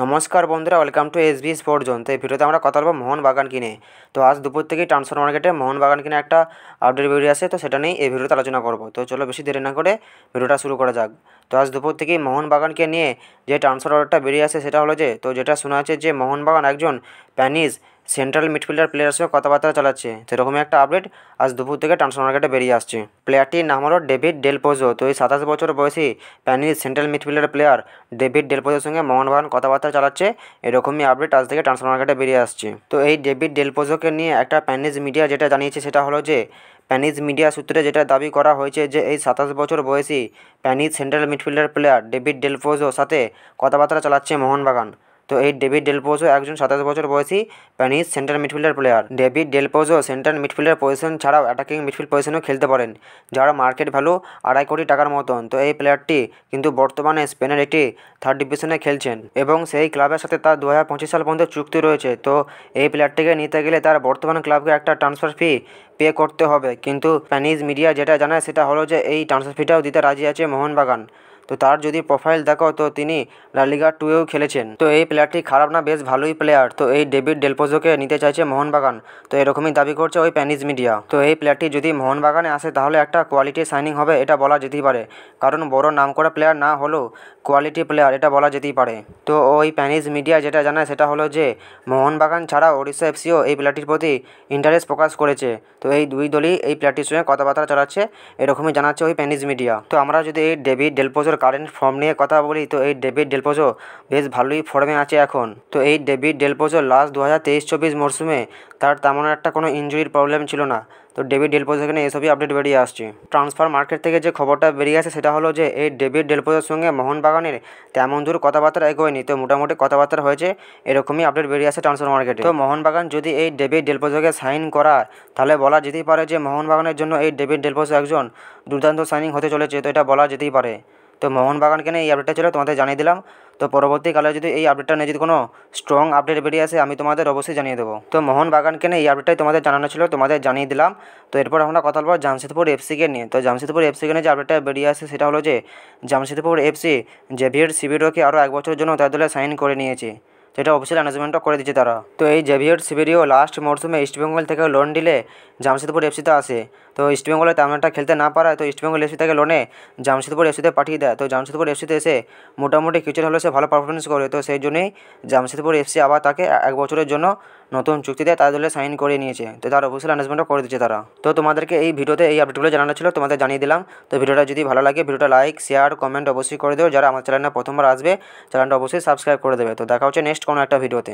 নমস্কার বন্ধুরা, welcome to SB sport zone. তো এই ভিডিওতে আমরা কথা বলবো মোহনবাগান কিনে। তো আজ দুপুর থেকেই ট্রান্সফার মার্কেটে মোহনবাগান কিনে একটা আপডেট বেরিয়ে আসে, তো সেটা নিয়েই এই ভিডিওতে আলোচনা করব। তো চলো বেশি দেরি না করে ভিডিওটা শুরু করা যাক। তো আজ দুপুর থেকেই মোহনবাগানকে নিয়ে যে ট্রান্সফার অর্ডারটা বেরিয়ে আসে সেটা হলো যেটা শোনা যাচ্ছে যে মোহনবাগান একজন স্প্যানিশ সেন্ট্রাল মিডফিল্ডার প্লেয়ারের সঙ্গে কথাবার্তা চালাচ্ছে। সেরকমই একটা আপডেট আজ দুপুর থেকে ট্রান্সফার মার্কেটে বেরিয়ে আসছে। প্লেয়ারটির নাম হলো ডেভিড ডেল পোজো। তো এই 27 বছর বয়সী Spanish central midfielder player David Del পোজোর সঙ্গে মোহনবাগান কথাবার্তা চালাচ্ছে, এরকমই আপডেট আজ থেকে ট্রান্সফার মার্কেটে বেরিয়ে আসছে। তো এই ডেভিড ডেল পোজোকে নিয়ে একটা স্প্যানিশ মিডিয়া যেটা জানিয়েছে সেটা হলো যে স্প্যানিশ মিডিয়া সূত্রে যেটা দাবি করা হয়েছে যে এই 27 বছর বয়সী Spanish central midfielder player David Del পোজোর সাথে কথাবার্তা চালাচ্ছে মোহনবাগান। তো এই ডেভিড ডেল পোজো একজন 27 বছর বয়সী Spanish central midfielder player. David Del Pozo central midfielder position ছাড়াও অ্যাটাকিং মিডফিল্ড পজিশনেও খেলতে পারেন, যার মার্কেট ভ্যালু 2.5 কোটি টাকার মতন। তো এই প্লেয়ারটি কিন্তু বর্তমানে স্পেনের একটি থার্ড ডিভিশনে খেলছেন এবং সেই ক্লাবের সাথে তার 2025 সাল পর্যন্ত চুক্তি রয়েছে। তো এই প্লেয়ারটিকে নিতে গেলে তার বর্তমান ক্লাবকে একটা ট্রান্সফার ফি পে করতে হবে, কিন্তু স্প্যানিশ মিডিয়া যেটা জানায় সেটা হলো যে এই ট্রান্সফার ফিটাও দিতে রাজি আছে মোহনবাগান। তো তার যদি প্রোফাইল দেখো তো তিনি লা লিগা 2-এও খেলেছেন। তো এই প্লেয়ারটি খারাপ না, বেশ ভালোই প্লেয়ার। তো এই ডেভিড ডেল পোজোকে নিতে চাইছে মোহনবাগান, তো এরকমই দাবি করছে ওই স্প্যানিশ মিডিয়া। তো এই প্লেয়ারটি যদি মোহনবাগানে আসে তাহলে একটা কোয়ালিটি সাইনিং হবে, এটা বলা যেতেই পারে, কারণ বড় নামকরা প্লেয়ার না হলেও কোয়ালিটি প্লেয়ার, এটা বলা যেতেই পারে। তো ওই স্প্যানিশ মিডিয়া যেটা জানায় সেটা হলো যে মোহনবাগান ছাড়াও ওড়িশা এফসিও এই প্লেয়ারটির প্রতি ইন্টারেস্ট প্রকাশ করেছে। তো এই দুই দলই এই প্লেয়ারটির সঙ্গে কথাবার্তা চালাচ্ছে, এরকমই জানাচ্ছে ওই স্প্যানিশ মিডিয়া। তো আমরা যদি এই ডেভিড ডেল পোজোর কারেন্ট ফর্ম নিয়ে কথা বলি, তো এই ডেভিড ডেল পোজো বেশ ভালোই ফর্মে আছে এখন। তো এই ডেভিড ডেল পোজো লাস্ট 2023-24 মরশুমে তার তেমন একটা কোনো ইনজুরির প্রবলেম ছিল না। তো ডেভিড ডেল পোজো এখানে এসবই আপডেট বেরিয়ে আসছে। ট্রান্সফার মার্কেট থেকে যে খবরটা বেরিয়ে আসে সেটা হলো যে এই ডেভিড ডেল পোজোর সঙ্গে মোহনবাগানের তেমন দূর কথাবার্তা এগোয়নি, তো মোটামুটি কথাবার্তা হয়েছে, এরকমই আপডেট বেরিয়ে আসে ট্রান্সফার মার্কেটে। তো মোহনবাগান যদি এই ডেভিড ডেল পোজোকে সাইন করায় তাহলে বলা যেতেই পারে যে মোহনবাগানের জন্য এই ডেভিড ডেল পোজো একজন দুর্দান্ত সাইনিং হতে চলেছে, তো এটা বলা যেতেই পারে। তো মোহনবাগানকে নিয়ে এই আপডেটটা ছিল, তোমাদের জানিয়ে দিলাম। তো পরবর্তীকালে যদি এই আপডেটটা নিয়ে যদি কোনো স্ট্রং আপডেট বেরিয়ে আসে আমি তোমাদের অবশ্যই জানিয়ে দেবো। তো মোহনবাগানকে নিয়ে এই আপডেটটাই তোমাদের জানানো ছিল, তোমাদের জানিয়ে দিলাম। তো এরপর আমরা কথা বলবো জামশেদপুর এফসিকে নিয়ে। তো জামশেদপুর এফসিকে নিয়ে যে আপডেটটা বেরিয়ে আসে সেটা হলো যে জামশেদপুর এফসি জেভিয়ার সিবিরোকে আরও 1 বছরের জন্য তার দলে সাইন করে নিয়েছে, যেটা অফিসিয়াল অ্যানাউন্সমেন্টও করে দিচ্ছে তারা। তো এই জেভিয়ার সিবিরিও লাস্ট মরশুমে ইস্টবেঙ্গল থেকে লোন ডিলে জামশেদপুর এফসিতে আসে। তো ইস্টবেঙ্গলে তেমন একটা খেলতে না পারায় তো ইস্টবেঙ্গল এফসি থেকে লোনে জামশেদপুর এফসিতে পাঠিয়ে দেয়। তো জামশেদপুর এফসিতে এসে মোটামুটি কিছুটা হলেও সে ভালো পারফরমেন্স করে, তো সেই জন্যই জামশেদপুর এফসি আবার তাকে 1 বছরের জন্য নতুন চুক্তি দেয়, তার দলে সাইন করে নিয়েছে। তো তার অফিসিয়াল অ্যানাউন্সমেন্টও করে দিচ্ছে তারা। তো তোমাদেরকে এই ভিডিওতে এই আপডেটগুলো জানানো ছিল, তোমাদের জানিয়ে দিলাম। তো ভিডিওটা যদি ভালো লাগে ভিডিওটা লাইক শেয়ার কমেন্ট অবশ্যই করে দেবে। যারা আমার চ্যানেলে প্রথমবার আসবে চ্যানেলটা অবশ্যই সাবস্ক্রাইব করে দেবে। তো দেখা হচ্ছে নেক্সট কোনো একটা ভিডিওতে।